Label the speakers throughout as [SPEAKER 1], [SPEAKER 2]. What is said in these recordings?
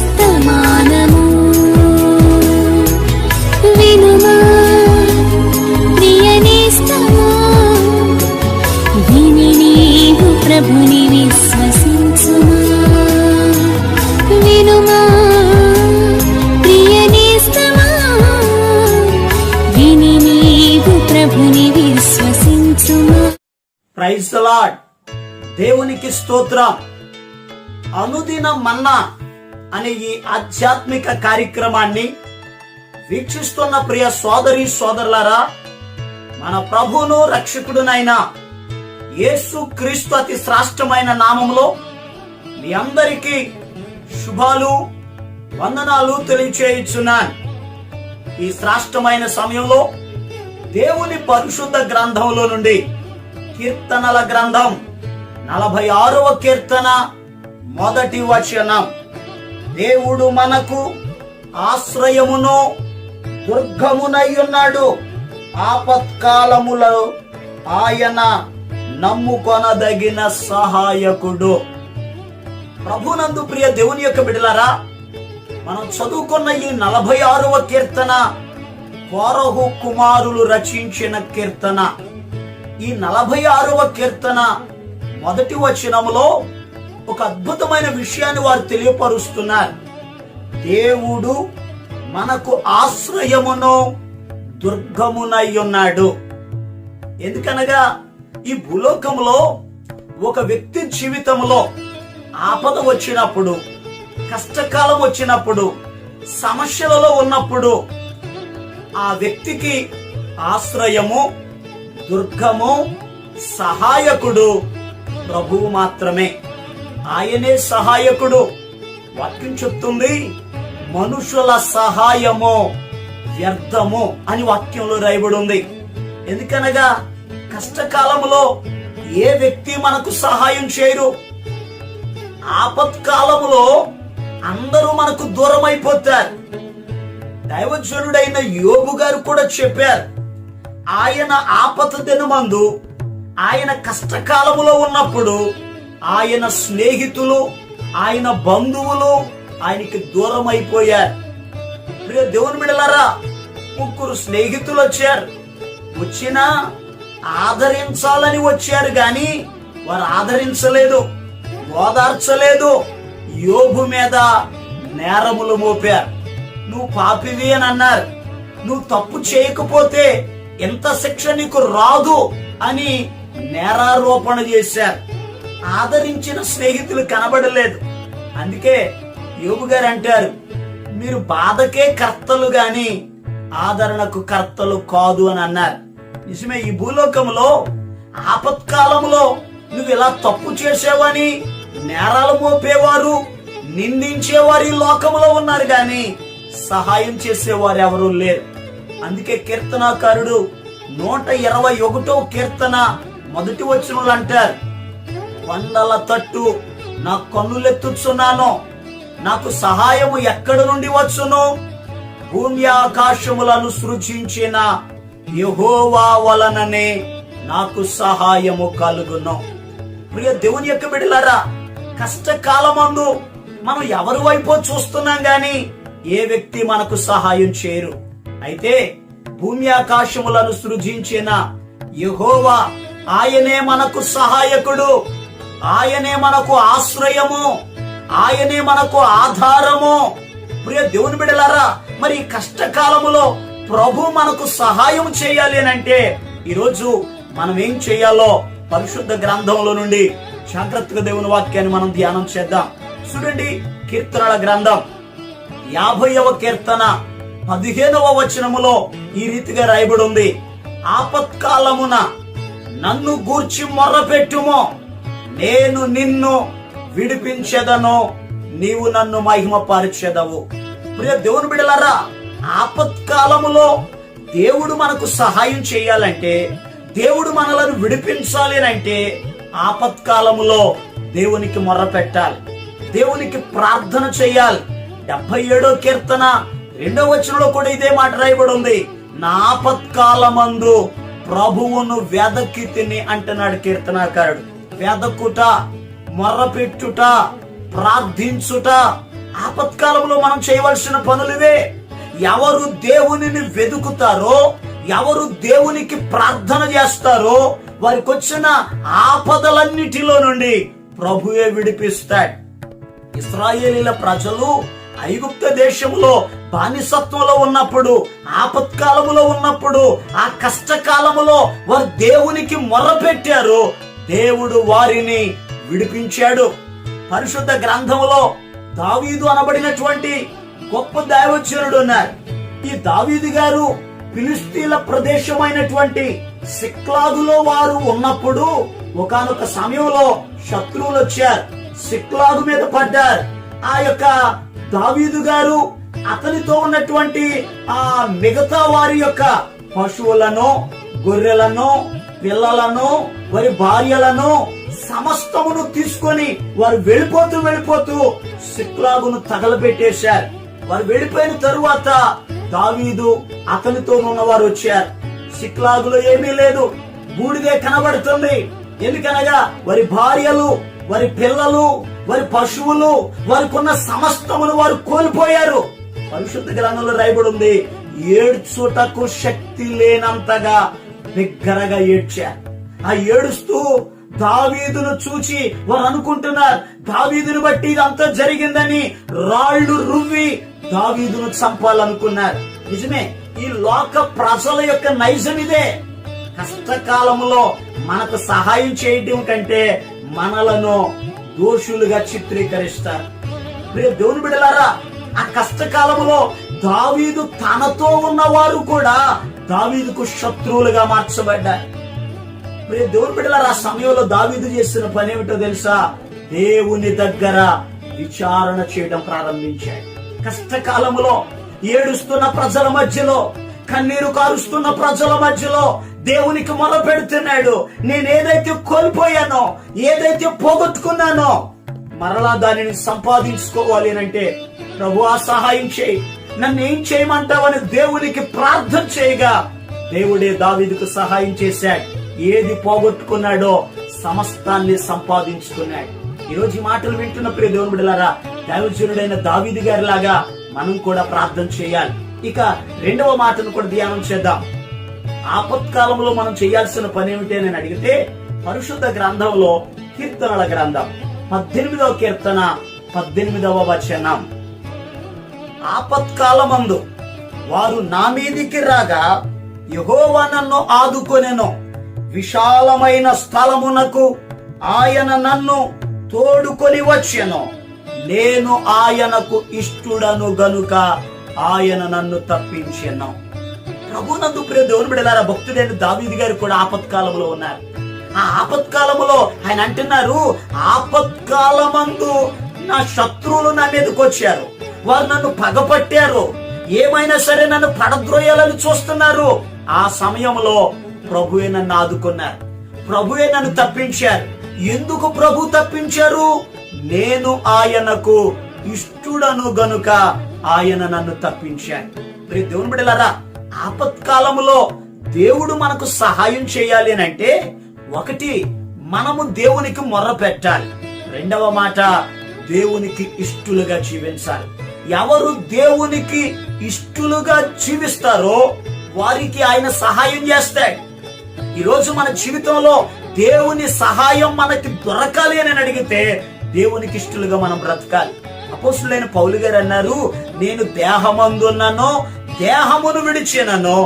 [SPEAKER 1] వర్తమానము వినుమా ప్రియ నేస్తమా, విని నీవు ప్రభుని విశ్వసించుమా. వినుమా ప్రియ నేస్తమా, విని నీవు ప్రభుని విశ్వసించుమా.
[SPEAKER 2] Praise the lord. దేవునికి స్తోత్రం. అనుదిన మన్నా అనే ఈ ఆధ్యాత్మిక కార్యక్రమాన్ని వీక్షిస్తున్న ప్రియ సోదరి సోదరులారా, మన ప్రభువును రక్షకుడునైన యేసు క్రీస్తు అతి శ్రేష్టమైన నామములో మీ అందరికీ శుభాలు వందనాలు తెలియచేయుచున్నాను. ఈ శ్రేష్టమైన సమయంలో దేవుని పరిశుద్ధ గ్రంథంలో నుండి కీర్తనల గ్రంథం 46వ కీర్తన మొదటి వచనం, దేవుడు మనకు ఆశ్రయమును దుర్గమునయ్యున్నాడు, ఆపత్కాలములో ఆయన నమ్ముకొనదగిన సహాయకుడు. ప్రభునందు ప్రియ దేవుని యొక్క బిడ్డలారా, మనం చదువుకున్న ఈ 46వ కీర్తన కోరహు కుమారులు రచించిన కీర్తన. ఈ 46వ కీర్తన మొదటి వచనములో ఒక అద్భుతమైన విషయాన్ని వారు తెలియపరుస్తున్నారు. దేవుడు మనకు ఆశ్రయమును దుర్గమునయ్యున్నాడు. ఎందుకనగా ఈ భూలోకములో ఒక వ్యక్తి జీవితంలో ఆపద వచ్చినప్పుడు, కష్టకాలం వచ్చినప్పుడు, సమస్యలలో ఉన్నప్పుడు ఆ వ్యక్తికి ఆశ్రయము, దుర్గము, సహాయకుడు ప్రభువు మాత్రమే. ఆయనే సహాయకుడు. వాక్యం చెప్తుంది, మనుషుల సహాయము వ్యర్థము అని వాక్యంలో రాయబడి ఉంది. ఎందుకనగా కష్టకాలములో ఏ వ్యక్తి మనకు సహాయం చేయరు. ఆపత్కాలములో అందరూ మనకు దూరం అయిపోతారు. దైవజనుడైన యోబు గారు కూడా చెప్పారు, ఆయన ఆపద దినమందు, ఆయన కష్టకాలములో ఉన్నప్పుడు ఆయన స్నేహితులు, ఆయన బంధువులు ఆయనకి దూరం అయిపోయారు. ప్రియ దేవుని బిడ్డలారా, 3 స్నేహితులు వచ్చారు. వచ్చినా ఆదరించాలని వచ్చారు గాని వారు ఆదరించలేదు, ఓదార్చలేదు. యోబు మీద నేరములు మోపారు. నువ్వు పాపివి అని అన్నారు. నువ్వు తప్పు చేయకపోతే ఎంత శిక్ష నీకు రాదు అని నేరారోపణ చేశారు. ఆదరించిన స్నేహితులు కనబడలేదు. అందుకే యోబు గారు అంటారు, మీరు బాధకే కర్తలు గాని ఆదరణకు కర్తలు కాదు అని అన్నారు. నిజమే, ఈ భూలోకంలో ఆపత్కాలంలో నువ్వు ఇలా తప్పు చేసావని నేరాలు మోపేవారు, నిందించేవారు ఈ లోకంలో ఉన్నారు గాని సహాయం చేసేవారు ఎవరూ లేరు. అందుకే కీర్తనాకారుడు 121వ కీర్తన మొదటి వచనంలో అంటారు, కొండల తట్టు నా కన్నులెత్తుచున్నాను, నాకు సహాయము ఎక్కడి నుండి వచ్చును? భూమి ఆకాశములను సృజించిన యెహోవా వలననే నాకు సహాయము కలుగును. ప్రియ దేవుని యొక్క బిడ్డలారా, కష్టకాలమందు మనం ఎవరి వైపో చూస్తున్నాం గాని ఏ వ్యక్తి మనకు సహాయం చేయరు. అయితే భూమి ఆకాశములను సృజించిన యెహోవా, ఆయనే మనకు సహాయకుడు, ఆయనే మనకు ఆశ్రయము, ఆయనే మనకు ఆధారము. ప్రియ దేవుని బిడ్డలారా, మరి కష్టకాలములో ప్రభు మనకు సహాయం చేయాలి అంటే ఈరోజు మనం ఏం చేయాలో పరిశుద్ధ గ్రంథంలో నుండి జాగ్రత్తగా దేవుని వాక్యాన్ని మనం ధ్యానం చేద్దాం. చూడండి, కీర్తనల గ్రంథం 50వ కీర్తన 15వ వచనములో ఈ రీతిగా రాయబడి ఉంది, ఆపత్కాలమున నన్ను గూర్చి మొర్రపెట్టుము, నేను నిన్ను విడిపించెదను, నీవు నన్ను మహిమపరచెదవు. ప్రియ దేవుని బిడ్డలారా, ఆపత్కాలములో దేవుడు మనకు సహాయం చేయాలంటే, దేవుడు మనలను విడిపించాలి అంటే ఆపత్కాలములో దేవునికి మొర్ర పెట్టాలి, దేవునికి ప్రార్థన చేయాలి. 77వ కీర్తన 2వ వచనంలో కూడా ఇదే మాట రాయబడి ఉంది, నా ఆపత్కాలమందు ప్రభువును వెదకి తిని అంటున్నాడు కీర్తనాకారుడు. వెదకుట, మొర్రపెట్టుట, ప్రార్థించుట, ఆపత్కాలంలో మనం చేయవలసిన పనులువే. ఎవరు దేవునిని వెతుకుతారో, ఎవరు దేవునికి ప్రార్థన చేస్తారో వారికి వచ్చిన ఆపదలన్నిటిలో నుండి ప్రభువే విడిపిస్తాడు. ఇశ్రాయేలీల ప్రజలు ఐగుప్తు దేశంలో బానిసత్వంలో ఉన్నప్పుడు, ఆపత్కాలములో ఉన్నప్పుడు, ఆ కష్టకాలములో వారు దేవునికి మొర్రపెట్టారు. దేవుడు వారిని విడిపించాడు. పరిశుద్ధ గ్రంథములో దావీదు అనబడినటువంటి గొప్ప దైవజనుడు ఉన్నారు. ఈ దావీదు గారు ఫిలిస్తీన్ల ప్రదేశమైనటువంటి సిక్లాగులో వారు ఉన్నప్పుడు ఒకానొక సమయంలో శత్రువులు వచ్చారు, సిక్లాగు మీద పడ్డారు. ఆ యొక్క దావీదు గారు అతనితో ఉన్నటువంటి ఆ మిగతా వారి యొక్క పశువులను, గొర్రెలను, పిల్లలను, వారి భార్యలను సమస్తమును తీసుకొని వారు వెళ్ళిపోతూ సిక్లాగును తగలబెట్టేశారు. వారు వెళ్ళిపోయిన తరువాత దావీదు అతనితో ఉన్నవారు వచ్చారు. సిక్లాగులో ఏమీ లేదు, బూడిదే కనబడుతుంది. ఎందుకనగా వారి భార్యలు, వారి పిల్లలు, వారి పశువులు, వారికి ఉన్న సమస్తమును వారు కోల్పోయారు. పరిశుద్ధ గ్రంథంలో రాయబడి ఉంది, ఏడ్చుటకు శక్తి లేనంతగా బిగ్గరగా ఏడ్చారు. ఆ ఏడుస్తూ దావీదును చూచి వారు అనుకుంటున్నారు, దావీదును బట్టి ఇదంతా జరిగిందని రాళ్లు రువ్వి దావీదును చంపాలనుకున్నారు. నిజమే, ఈ లోక ప్రజల యొక్క నైజం ఇదే. కష్టకాలంలో మనకు సహాయం చేయడం కంటే మనలను దోషులుగా చిత్రీకరిస్తారు. ప్రియ దేవుని బిడ్డలారా, ఆ కష్టకాలంలో దావీదు తనతో ఉన్నవారు కూడా దావీదుకు శత్రువులుగా మార్చబడ్డారు. ప్రియ దేవుని బిడ్డలారా, ఆ సమయంలో దావీదు చేసిన పని ఏమిటో తెలుసా? దేవుని దగ్గర విచారణ చేయడం ప్రారంభించాడు. కష్టకాలంలో ఏడుస్తున్న ప్రజల మధ్యలో, కన్నీరు కారుస్తున్న ప్రజల మధ్యలో దేవునికి మొర పెడుతున్నాడు. నేను ఏదైతే కోల్పోయానో, ఏదైతే పోగొట్టుకున్నానో మరలా దానిని సంపాదించుకోవాలి అంటే ప్రభువా సహాయం చేయి, నన్ను ఏం చేయమంటావని దేవునికి ప్రార్థన చేయగా దేవుడే దావీదుకు సహాయం చేశాడు. ఏది పోగొట్టుకున్నాడో సమస్తాన్ని సంపాదించుకున్నాడు. ఈరోజు ఈ మాటలు వింటున్న ప్రియ దేవుని బిడ్డలారా, దైవజనుడైన దావీదు గారి లాగా మనం కూడా ప్రార్థన చేయాలి. ఇక రెండవ మాటను కూడా ధ్యానం చేద్దాం. ఆపత్కాలంలో మనం చేయాల్సిన పని ఏమిటి అని అడిగితే, పరిశుద్ధ గ్రంథంలో కీర్తనల గ్రంథం 18వ కీర్తన 18వ వచనం, ఆపత్కాలమందు వారు నా మీదికి రాగా యెహోవా నన్ను ఆదుకొనెను, విశాలమైన స్థలమునకు ఆయన నన్ను తోడుకొని వచ్చెను, నేను ఆయనకు ఇష్టుడను గనుక ఆయన నన్ను తప్పించెను. ప్రభునందు ప్రియ దేవుని బిడ్డలారా, భక్తుడైన దావీదు గారు కూడా ఆపత్కాలంలో ఉన్నారు. ఆ ఆపత్కాలంలో ఆయన అంటున్నారు, ఆపత్కాలమందు నా శత్రువులు నా మీదకి వచ్చారు, వారు నన్ను పగపట్టారు, ఏమైనా సరే నన్ను పడద్రోయాలని చూస్తున్నారు. ఆ సమయంలో ప్రభువే నన్ను ఆదుకున్నారు, ప్రభువే నన్ను తప్పించారు. ఎందుకు ప్రభు తప్పించారు? నేను ఆయనకు ఇష్టుడను గనుక ఆయన నన్ను తప్పించాడు. ప్రియ దేవుని బిడ్డలారా, ఆపత్కాలములో దేవుడు మనకు సహాయం చేయాలి అని అంటే, ఒకటి మనము దేవునికి మొర్ర పెట్టాలి, రెండవ మాట దేవునికి ఇష్టలుగా జీవించాలి. ఎవరు దేవునికి ఇష్టలుగా జీవిస్తారో వారికి ఆయన సహాయం చేస్తాడు. ఈరోజు మన జీవితంలో దేవుని సహాయం మనకి దొరకాలి అని అడిగితే దేవునికి ఇష్టలుగా మనం బ్రతకాలి. అపోస్తులైన పౌలు గారు అన్నారు, నేను దేహమందున్నానో దేహమును విడిచినను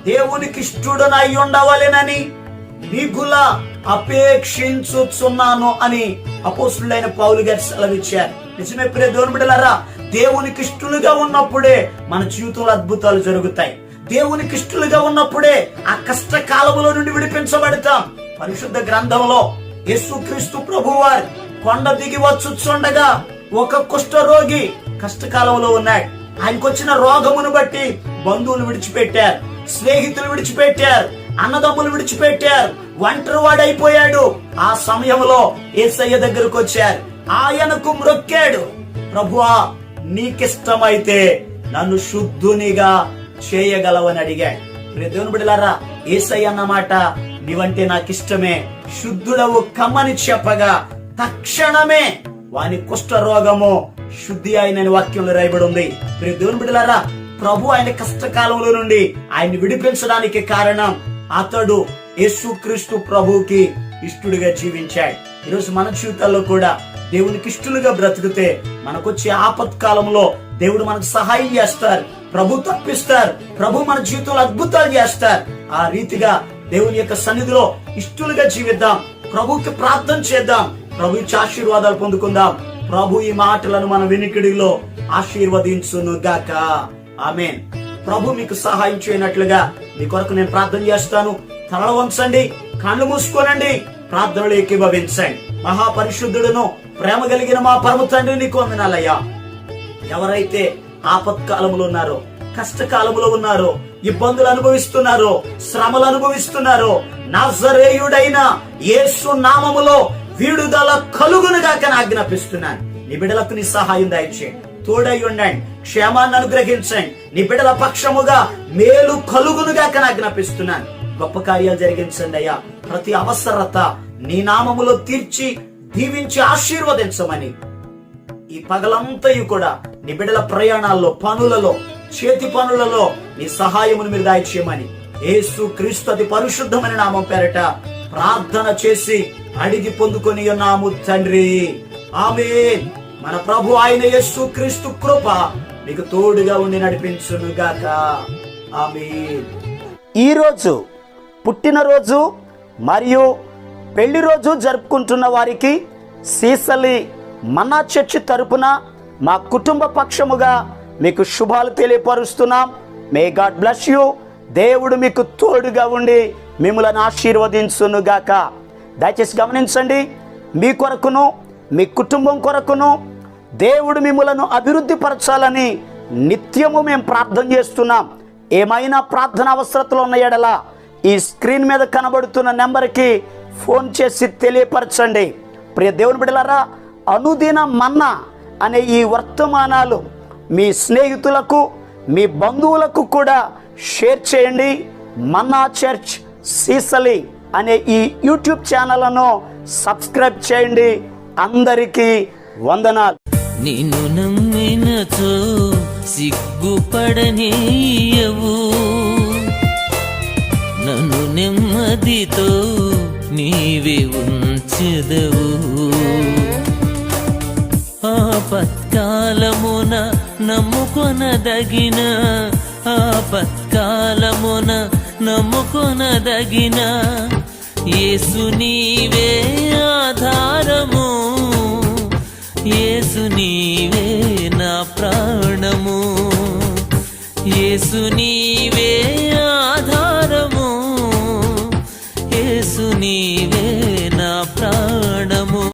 [SPEAKER 2] దేవునికి ఇష్టడునై ఉండవలెనని మిగుల అపేక్షించుచున్నాను అని అపోస్తులైన పౌలు గారు సెలవిచ్చారు. నిజమే ప్రియ దేవుని బిడ్డలారా, దేవునికి ఇష్టలుగా ఉన్నప్పుడే మన జీవితంలో అద్భుతాలు జరుగుతాయి. దేవునికి ఇష్టలుగా ఉన్నప్పుడే ఆ కష్టకాలంలో నుండి విడిపించబడతాం. పరిశుద్ధ గ్రంథంలో యేసుక్రీస్తు ప్రభువారు కొండ దిగి వచ్చుచుండగా ఒక కుష్ఠరోగి కష్టకాలంలో ఉన్నాడు. ఆయనకు వచ్చిన రోగమును బట్టి బంధువులు విడిచిపెట్టారు, స్నేహితులు విడిచిపెట్టారు, అన్నదమ్ములు విడిచిపెట్టారు, ఒంటరి వాడైపోయాడు. ఆ సమయంలో యేసయ్య దగ్గరకు వచ్చారు, ఆయనకు మ్రొక్కాడు, ప్రభువా నీకిష్టమైతే నన్ను శుద్ధునిగా చేయగలవని అడిగాడు. దేవుని బిడ్డలారా, యేసయ్య అన్నమాట నీవంటే నాకు ఇష్టమే, శుద్ధుడవు కమ్మని చెప్పగా తక్షణమే వాని కుష్ఠ రోగము శుద్ధి అయినని వాక్యంలో రాయబడి ఉంది. ప్రియ దేవుని బిడ్డలారా, ప్రభు ఆయన కష్టకాలంలో నుండి ఆయన్ని విడిపించడానికి కారణం అతడు యేసుక్రీస్తు ప్రభువుకి ఇష్టడుగా జీవించాడు. ఈరోజు మన జీవితాల్లో కూడా దేవునికి ఇష్టలుగా బ్రతికితే మనకొచ్చే ఆపత్కాలంలో దేవుడు మనకు సహాయం చేస్తారు, ప్రభు తప్పిస్తారు, ప్రభు మన జీవితంలో అద్భుతాలు చేస్తారు. ఆ రీతిగా దేవుని యొక్క సన్నిధిలో ఇష్టలుగా జీవిద్దాం, ప్రభుకి ప్రార్థన చేద్దాం, ప్రభు ఇచ్చే ఆశీర్వాదాలు పొందుకుందాం. ప్రభు ఈ మాటలను మన వినికిడిలో ఆశీర్వదించును గాక. ఆమేన్. ప్రభు మీకు సహాయం చేయనట్లుగా మీ కొరకు నేను ప్రార్థన చేస్తాను. తల వంచండి, కళ్ళు మూసుకోనండి, ప్రార్థనలు ఏకీభవించండి. మహాపరిశుద్ధుడును ప్రేమ కలిగిన మా పరమ తండ్రి నీకు వందనాలయ్యా. ఎవరైతే ఆపత్కాలంలో ఉన్నారో, కష్టకాలంలో ఉన్నారో, ఇబ్బందులు అనుభవిస్తున్నారో, శ్రమలు అనుభవిస్తున్నారో, నజరేయుడైన యేసు నామములో విడుదల కలుగునుగాక ఆజ్ఞాపిస్తున్నాను. నీ బిడ్డలకు నీ సహాయం దయచేయండి, తోడై ఉండండి, క్షేమాన్ని అనుగ్రహించండి. నీ బిడ్డల పక్షముగా మేలు కలుగునుగాక ఆజ్ఞాపిస్తున్నాను. గొప్ప కార్యాలు జరిగించండి అయ్యా. ప్రతి అవసరత నీ నామములో తీర్చి దీవించి ఆశీర్వదించమని ఈ పగలంతయు కూడా నీ బిడ్డల ప్రయాణాల్లో, పనులలో, చేతి పనులలో నీ సహాయమును మీరు దయచేయమని యేసు క్రీస్తు అతి పరిశుద్ధమైన నామం పేరట ప్రార్థన చేసి అడిగి పొందుకొని ఉన్నాము తండ్రి. ఆమేన్. మన ప్రభు ఆయన యేసు క్రీస్తు కృప మీకు తోడుగా ఉండి నడిపించును గాక. ఆమేన్. ఈరోజు పుట్టినరోజు మరియు పెళ్లి రోజు జరుపుకుంటున్న వారికి సీసలి మన్నా చర్చి తరపున మా కుటుంబ పక్షముగా మీకు శుభాలు తెలియపరుస్తున్నాం. May God bless you. దేవుడు మీకు తోడుగా ఉండి మిమ్మల్ని ఆశీర్వదించును గాక. దయచేసి గమనించండి, మీ కొరకును మీ కుటుంబం కొరకును దేవుడు మిమ్మలను అభివృద్ధి పరచాలని నిత్యము మేము ప్రార్థన చేస్తున్నాం. ఏమైనా ప్రార్థన అవసరతలు ఉన్న ఎడల ఈ స్క్రీన్ మీద కనబడుతున్న నెంబర్కి ఫోన్ చేసి తెలియపరచండి. ప్రియ దేవుని బిడ్డలారా, అనుదిన మన్నా అనే ఈ వర్తమానాలు మీ స్నేహితులకు, మీ బంధువులకు కూడా షేర్ చేయండి. మన్నా చర్చ్ సీసలి అనే ఈ యూట్యూబ్ ఛానల్ను సబ్స్క్రైబ్ చేయండి. అందరికీ వందనాలు.
[SPEAKER 3] నిన్ను నమ్మినచో సిగ్గుపడనీయవు, నన్ను నెమ్మదితో నీవే ఉంచెదవు. ఆపత్కాలమున నమ్ముకొనదగిన, ఆపత్కాలమున నమ్ముకొనదగిన యేసు నీవే ఆధారము, యేసు నీవే నా ప్రాణము, యేసు నీవే ఆధారము, యేసు నీవే